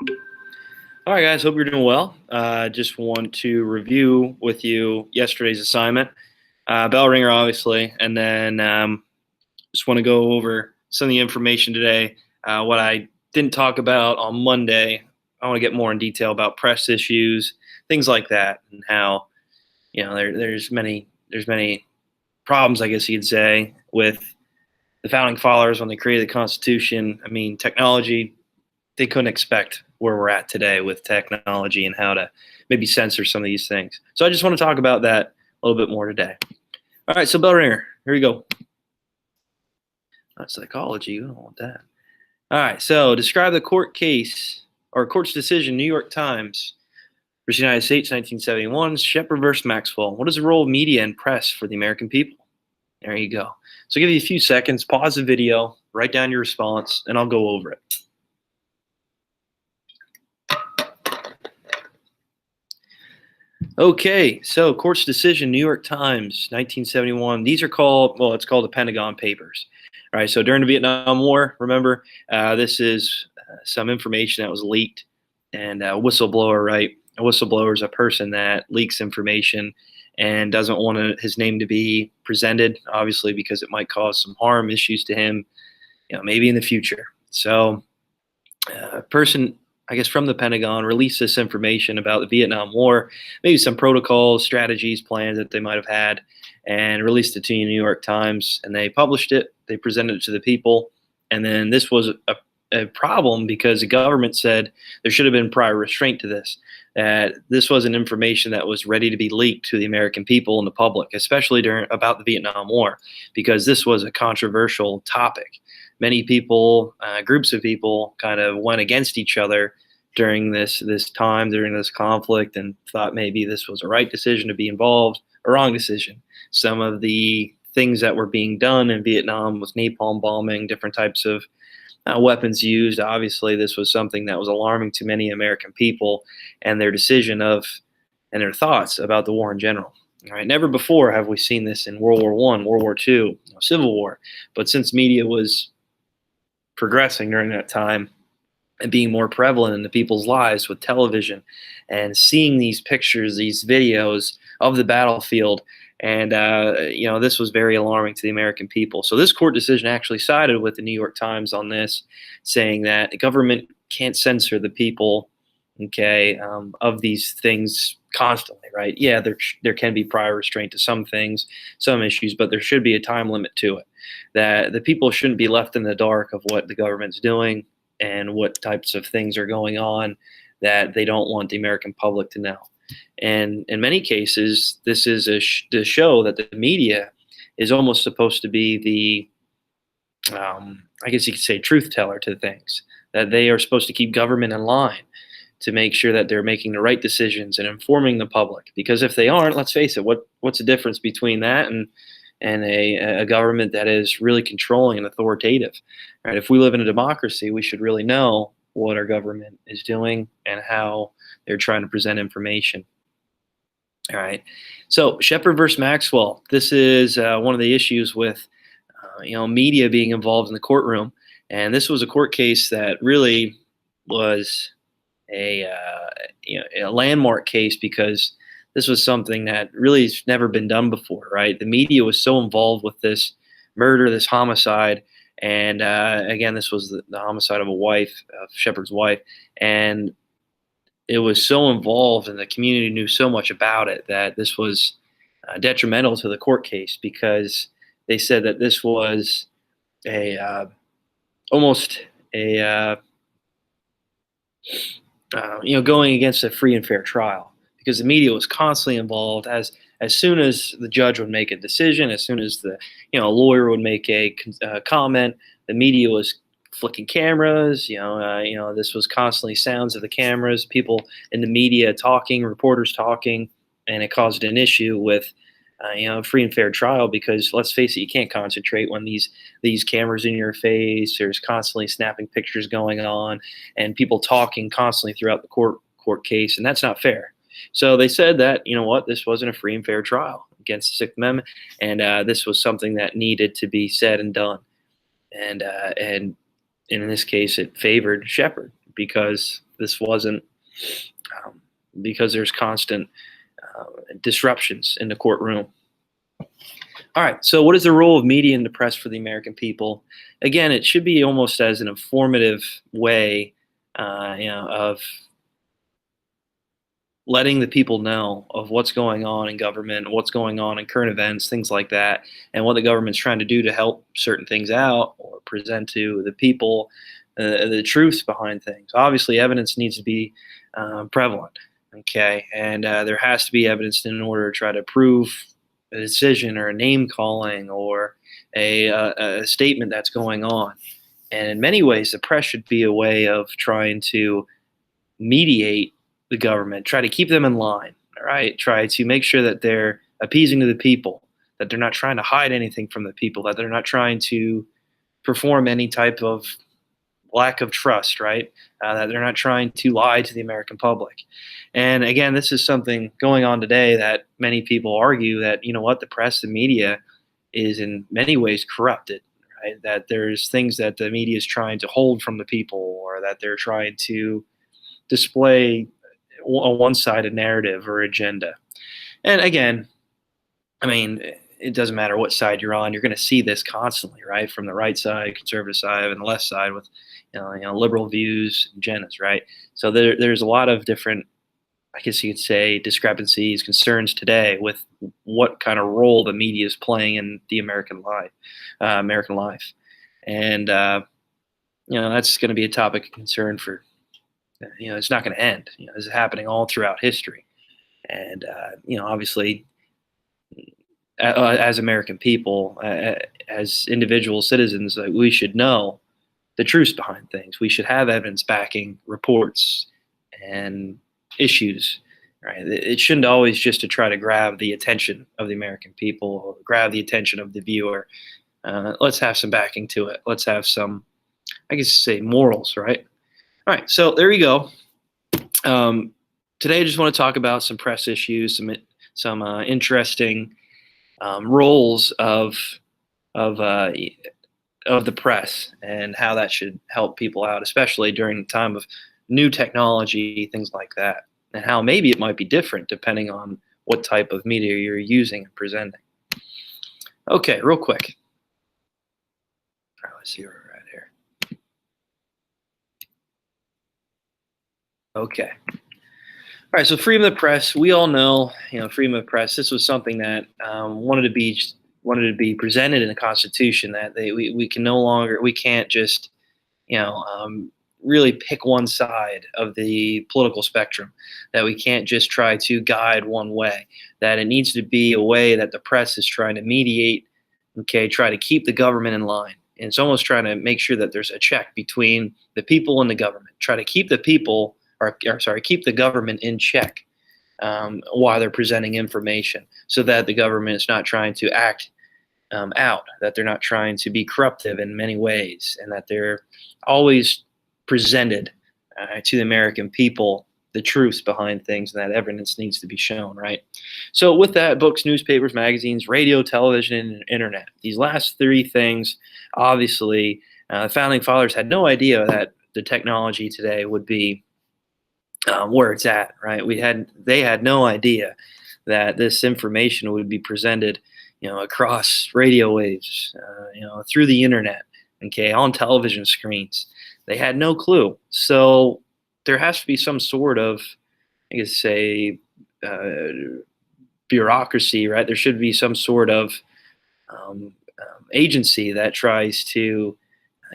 All right, guys. Hope you're doing well. Just want to review with you yesterday's assignment, bell ringer, obviously, and then just want to go over some of the information today. What I didn't talk about on Monday, I want to get more in detail about press issues, things like that, and how there's many problems, I guess you'd say, with the founding fathers when they created the Constitution. I mean, technology, they couldn't expect where we're at today with technology and how to maybe censor some of these things. So I just want to talk about that a little bit more today. All right, so bell ringer, here you go. Not psychology, you don't want that. All right, so describe the court case or court's decision, New York Times versus United States, 1971, Shepard versus Maxwell. What is the role of media and press for the American people? There you go. So I'll give you a few seconds, pause the video, write down your response, and I'll go over it. Okay, so court's decision, New York Times, 1971. These are called, well, it's called the Pentagon Papers. All right, so during the Vietnam War, remember, this is some information that was leaked, and a whistleblower, right? A whistleblower is a person that leaks information and doesn't want his name to be presented, obviously, because it might cause some harm, issues to him, maybe in the future. So, a person, I guess, from the Pentagon released this information about the Vietnam War, maybe some protocols, strategies, plans that they might have had, and released it to the New York Times. And they published it, they presented it to the people. And then this was a problem because the government said there should have been prior restraint to this, that this wasn't information that was ready to be leaked to the American people and the public, especially about the Vietnam War, because this was a controversial topic. Many people, groups of people, kind of went against each other during this time, during this conflict, and thought maybe this was a right decision to be involved, a wrong decision. Some of the things that were being done in Vietnam was napalm bombing, different types of weapons used. Obviously, this was something that was alarming to many American people and their decision of and their thoughts about the war in general. All right, never before have we seen this in World War I, World War II, Civil War. But since media was progressing during that time and being more prevalent in the people's lives with television and seeing these pictures, these videos of the battlefield, and this was very alarming to the American people. So this court decision actually sided with the New York Times on this, saying that the government can't censor the people, okay, of these things constantly, right? Yeah, there can be prior restraint to some things, some issues, but there should be a time limit to it. That the people shouldn't be left in the dark of what the government's doing and what types of things are going on that they don't want the American public to know. And in many cases, this is to show that the media is almost supposed to be the, I guess you could say, truth teller to things, that they are supposed to keep government in line to make sure that they're making the right decisions and informing the public. Because if they aren't, let's face it, what's the difference between that and a government that is really controlling and authoritative? Right? If we live in a democracy, we should really know what our government is doing and how they're trying to present information. All right. So Shepard versus Maxwell. This is one of the issues with media being involved in the courtroom, and this was a court case that really was a landmark case because this was something that really has never been done before. Right. The media was so involved with this murder, this homicide. And again, this was the homicide of a wife, of Shepard's wife, and it was so involved, and the community knew so much about it that this was detrimental to the court case because they said that this was a almost a going against a free and fair trial because the media was constantly involved. As soon as the judge would make a decision, as soon as the lawyer would make a comment, the media was flicking cameras. This was constantly sounds of the cameras, people in the media talking, reporters talking, and it caused an issue with free and fair trial because let's face it, you can't concentrate when these cameras in your face. There's constantly snapping pictures going on, and people talking constantly throughout the court case, and that's not fair. So they said that, this wasn't a free and fair trial against the Sixth Amendment, and this was something that needed to be said and done. And in this case, it favored Shepard because This wasn't because there's constant disruptions in the courtroom. All right. So, what is the role of media and the press for the American people? Again, it should be almost as an informative way, of letting the people know of what's going on in government, what's going on in current events, things like that, and what the government's trying to do to help certain things out or present to the people the truths behind things. Obviously, evidence needs to be prevalent, okay, and there has to be evidence in order to try to prove a decision or a name calling or a statement that's going on. And in many ways, the press should be a way of trying to mediate the government, try to keep them in line, all right? Try to make sure that they're appeasing to the people, that they're not trying to hide anything from the people, that they're not trying to perform any type of lack of trust, right? That they're not trying to lie to the American public. And again, this is something going on today that many people argue that, you know what, the press and media is in many ways corrupted, right? That there's things that the media is trying to hold from the people, or that they're trying to display a one-sided narrative or agenda. And again, I mean, it doesn't matter what side you're on. You're going to see this constantly, right? From the right side, conservative side, and the left side with, liberal views, agendas, right? So there's a lot of different, I guess you could say, discrepancies, concerns today with what kind of role the media is playing in the American life, and that's going to be a topic of concern for, it's not going to end. This is happening all throughout history, and obviously, as American people, as individual citizens, we should know the truth behind things. We should have evidence backing reports and issues. Right? It shouldn't always just to try to grab the attention of the American people or grab the attention of the viewer. Let's have some backing to it. Let's have some, I guess, say morals, right? All right, so there you go. Today, I just want to talk about some press issues, some interesting roles of the press and how that should help people out, especially during the time of new technology, things like that, and how maybe it might be different depending on what type of media you're using and presenting. Okay, real quick. All right, let's see where we're at here. Okay. All right, so freedom of the press. We all know, freedom of the press. This was something that wanted to be presented in the Constitution. That we can't just, really pick one side of the political spectrum. That we can't just try to guide one way. That it needs to be a way that the press is trying to mediate. Okay, try to keep the government in line. And it's almost trying to make sure that there's a check between the people and the government. Try to keep the people. Keep the government in check while they're presenting information, so that the government is not trying to act out, that they're not trying to be corruptive in many ways, and that they're always presented to the American people the truths behind things, and that evidence needs to be shown, right? So with that, books, newspapers, magazines, radio, television, and internet. These last three things, obviously, the Founding Fathers had no idea that the technology today would be where it's at, right? They had no idea that this information would be presented, across radio waves, through the internet, okay, on television screens. They had no clue. So there has to be some sort of, I guess, say, bureaucracy, right? There should be some sort of agency that tries to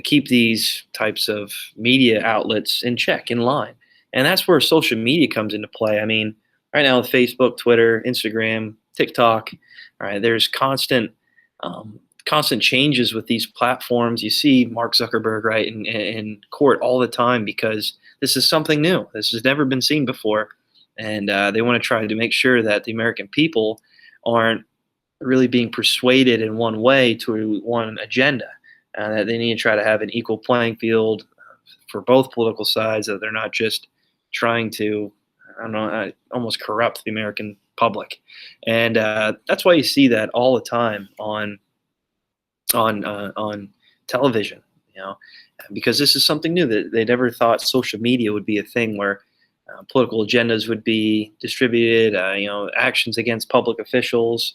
keep these types of media outlets in check, in line. And that's where social media comes into play. I mean, right now with Facebook, Twitter, Instagram, TikTok, all right, there's constant changes with these platforms. You see Mark Zuckerberg, right, in court all the time, because this is something new. This has never been seen before. And they want to try to make sure that the American people aren't really being persuaded in one way to one agenda. That they need to try to have an equal playing field for both political sides, that they're not just trying to, I don't know, almost corrupt the American public. And that's why you see that all the time on television. you know, because this is something new that they never thought social media would be a thing where political agendas would be distributed, actions against public officials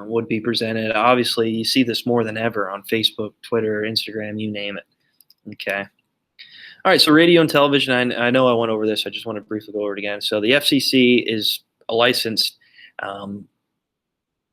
would be presented. Obviously, you see this more than ever on Facebook, Twitter, Instagram, you name it. Okay. All right, so radio and television, I know I went over this. I just want to briefly go over it again. So the FCC is a licensed um,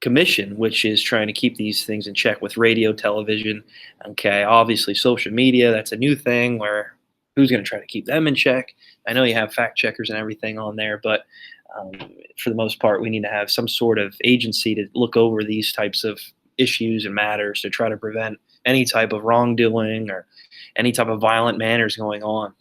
commission, which is trying to keep these things in check with radio, television. Okay, obviously social media, that's a new thing where who's going to try to keep them in check? I know you have fact checkers and everything on there, but um, for the most part, we need to have some sort of agency to look over these types of issues and matters to try to prevent any type of wrongdoing or any type of violent manners going on.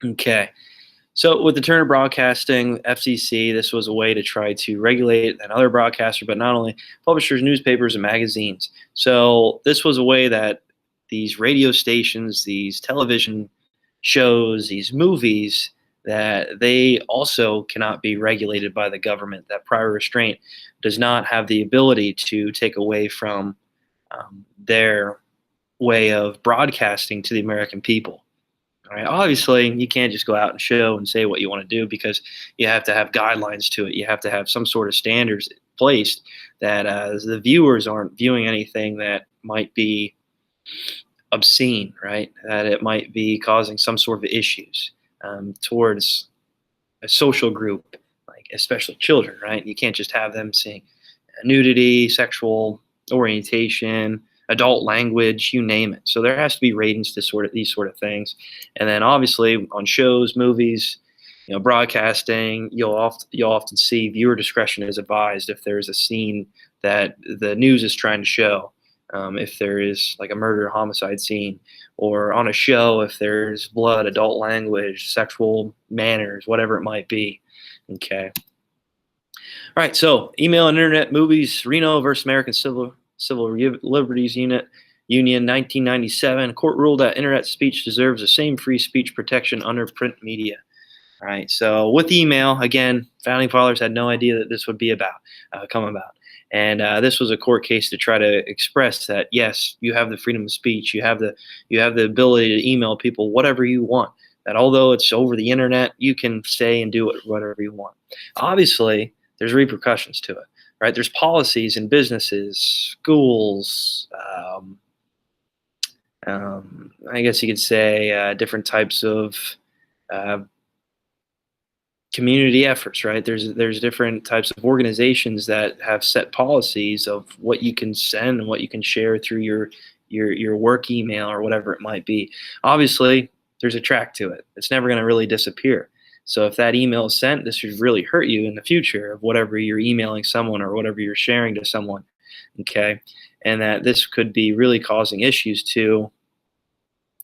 Okay. So with the Turner Broadcasting FCC, this was a way to try to regulate another broadcaster, but not only publishers, newspapers, and magazines. So this was a way that these radio stations, these television shows, these movies, that they also cannot be regulated by the government. That prior restraint does not have the ability to take away from their way of broadcasting to the American people. All right. Obviously, you can't just go out and show and say what you want to do because you have to have guidelines to it. You have to have some sort of standards placed that the viewers aren't viewing anything that might be obscene, right? That it might be causing some sort of issues towards a social group, like especially children, right? You can't just have them seeing nudity, sexual orientation, adult language, you name it. So there has to be ratings to sort of these sort of things. And then obviously on shows, movies, broadcasting, you'll often see viewer discretion is advised if there's a scene that the news is trying to show. If there is like a murder homicide scene, or on a show if there's blood, adult language, sexual manners, whatever it might be. Okay. All right, so email and internet movies, Reno versus American Civil Liberties Union, 1997. Court ruled that internet speech deserves the same free speech protection under print media. All right, so with email, again, founding fathers had no idea that this would be come about. And this was a court case to try to express that, yes, you have the freedom of speech. You have the ability to email people whatever you want. That although it's over the internet, you can say and do whatever you want. Obviously, there's repercussions to it. Right, there's policies in businesses, schools, I guess you could say different types of community efforts, right? There's different types of organizations that have set policies of what you can send and what you can share through your work email or whatever it might be. Obviously, there's a track to it. It's never going to really disappear. So if that email is sent, this should really hurt you in the future of whatever you're emailing someone or whatever you're sharing to someone, okay? And that this could be really causing issues to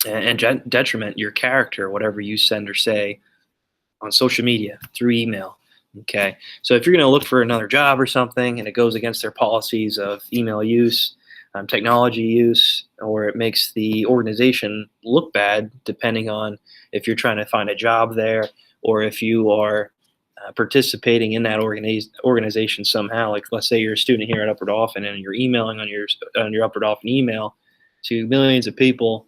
and detriment your character, whatever you send or say on social media through email, okay? So if you're going to look for another job or something and it goes against their policies of email use, technology use, or it makes the organization look bad, depending on if you're trying to find a job there, or if you are participating in that organization somehow. Like let's say you're a student here at Upper Dauphin and you're emailing on your Upper Dauphin email to millions of people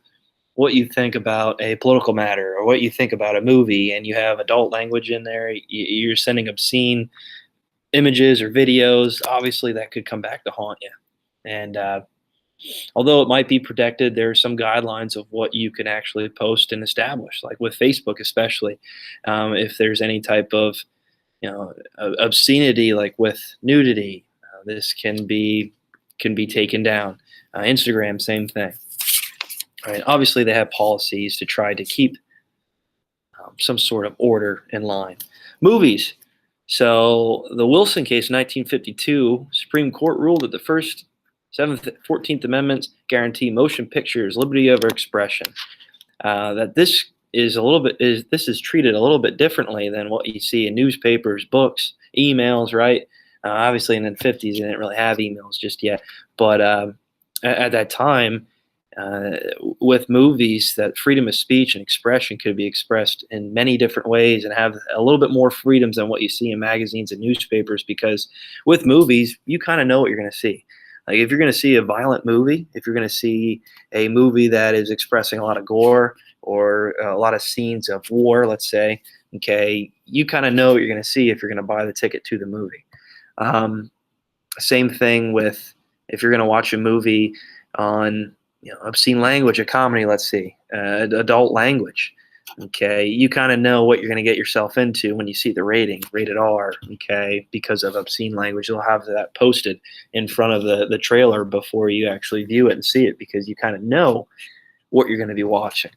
what you think about a political matter or what you think about a movie, and you have adult language in there, you're sending obscene images or videos, obviously that could come back to haunt you. And although it might be protected, there are some guidelines of what you can actually post and establish, like with Facebook especially. If there's any type of obscenity, like with nudity, this can be taken down. Instagram, same thing. All right. Obviously, they have policies to try to keep some sort of order in line. Movies. So the Wilson case, 1952, Supreme Court ruled that the First, 7th, 14th Amendments guarantee motion pictures liberty of expression. That this is treated a little bit differently than what you see in newspapers, books, emails, right? Obviously, in the 50s, they didn't really have emails just yet. But at that time, with movies, that freedom of speech and expression could be expressed in many different ways and have a little bit more freedoms than what you see in magazines and newspapers, because with movies, you kind of know what you're going to see. Like if you're going to see a violent movie, if you're going to see a movie that is expressing a lot of gore or a lot of scenes of war, let's say, okay, you kind of know what you're going to see if you're going to buy the ticket to the movie. Um, Same thing with if you're going to watch a movie on obscene language, a comedy, let's see, adult language. Okay, you kind of know what you're going to get yourself into when you see the rating, rated R. Okay, because of obscene language, they'll have that posted in front of the trailer before you actually view it and see it, because you kind of know what you're going to be watching.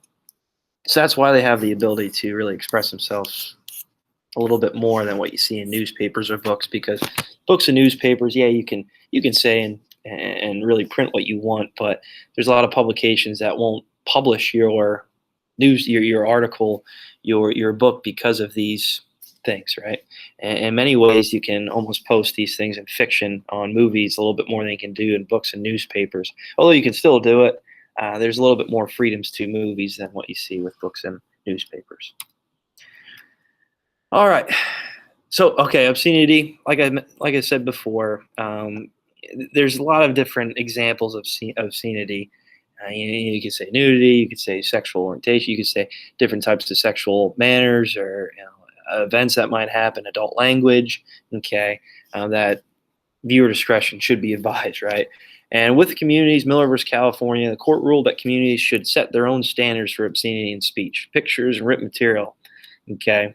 So that's why they have the ability to really express themselves a little bit more than what you see in newspapers or books, because books and newspapers, yeah, you can say and really print what you want, but there's a lot of publications that won't publish your news, your article, your book, because of these things, right? And in many ways, you can almost post these things in fiction on movies a little bit more than you can do in books and newspapers. Although you can still do it, there's a little bit more freedoms to movies than what you see with books and newspapers. All right. So, okay, obscenity, like I said before, there's a lot of different examples of obscenity. You could say nudity, you could say sexual orientation, you could say different types of sexual manners or events that might happen, adult language. Okay, that viewer discretion should be advised, right? And with communities, Miller versus California, the court ruled that communities should set their own standards for obscenity in speech, pictures, and written material. Okay.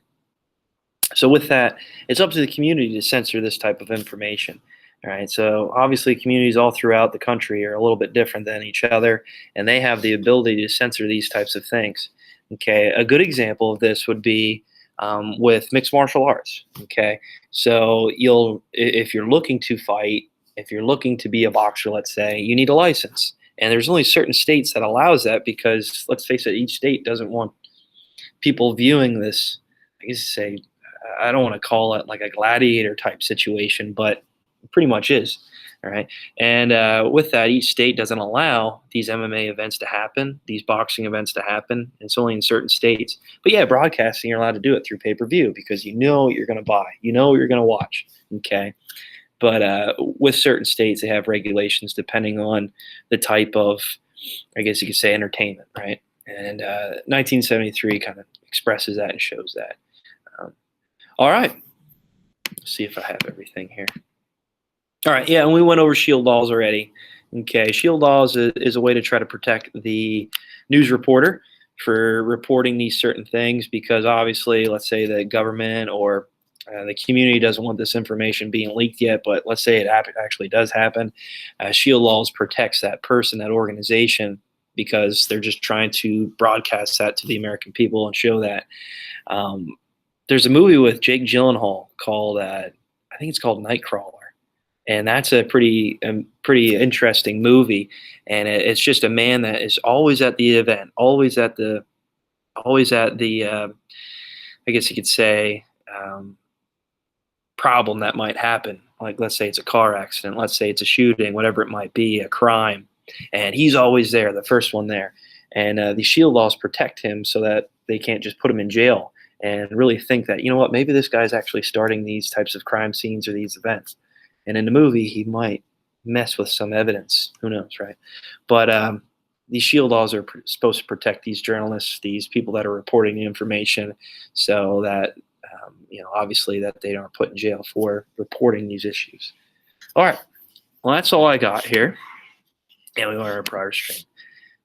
So with that, it's up to the community to censor this type of information. All right. So obviously, communities all throughout the country are a little bit different than each other, and they have the ability to censor these types of things. Okay. A good example of this would be with mixed martial arts. Okay. So if you're looking to fight, if you're looking to be a boxer, let's say, you need a license, and there's only certain states that allows that, because let's face it, each state doesn't want people viewing this. I guess say I don't want to call it like a gladiator type situation, but it pretty much is. All right. And with that, each state doesn't allow these MMA events to happen, these boxing events to happen. It's only in certain states. But yeah, broadcasting, you're allowed to do it through pay per view, because you know what you're going to buy, you know what you're going to watch. Okay. But with certain states, they have regulations depending on the type of, I guess you could say, entertainment, right? And 1973 kind of expresses that and shows that. All right. Let's see if I have everything here. All right. Yeah, and we went over shield laws already. Okay. Shield laws is a way to try to protect the news reporter for reporting these certain things, because obviously, let's say the government or the community doesn't want this information being leaked yet, but let's say it actually does happen. Shield laws protects that person, that organization, because they're just trying to broadcast that to the American people and show that. There's a movie with Jake Gyllenhaal called, I think it's called Nightcrawler, and that's a pretty interesting movie. And it's just a man that is always at the event, always at the, I guess you could say, problem that might happen. Like, let's say it's a car accident, let's say it's a shooting, whatever it might be, a crime, and he's always there, the first one there. And the shield laws protect him so that they can't just put him in jail and really think that, you know what, maybe this guy's actually starting these types of crime scenes or these events. And in the movie, he might mess with some evidence. Who knows, right? But these shield laws are supposed to protect these journalists, these people that are reporting the information, so that obviously that they aren't put in jail for reporting these issues. All right. Well, that's all I got here. And we are a prior stream.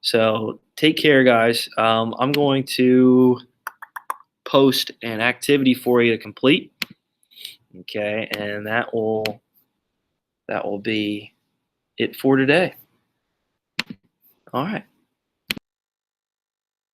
So take care, guys. I'm going to post an activity for you to complete. Okay, and that will be it for today. All right.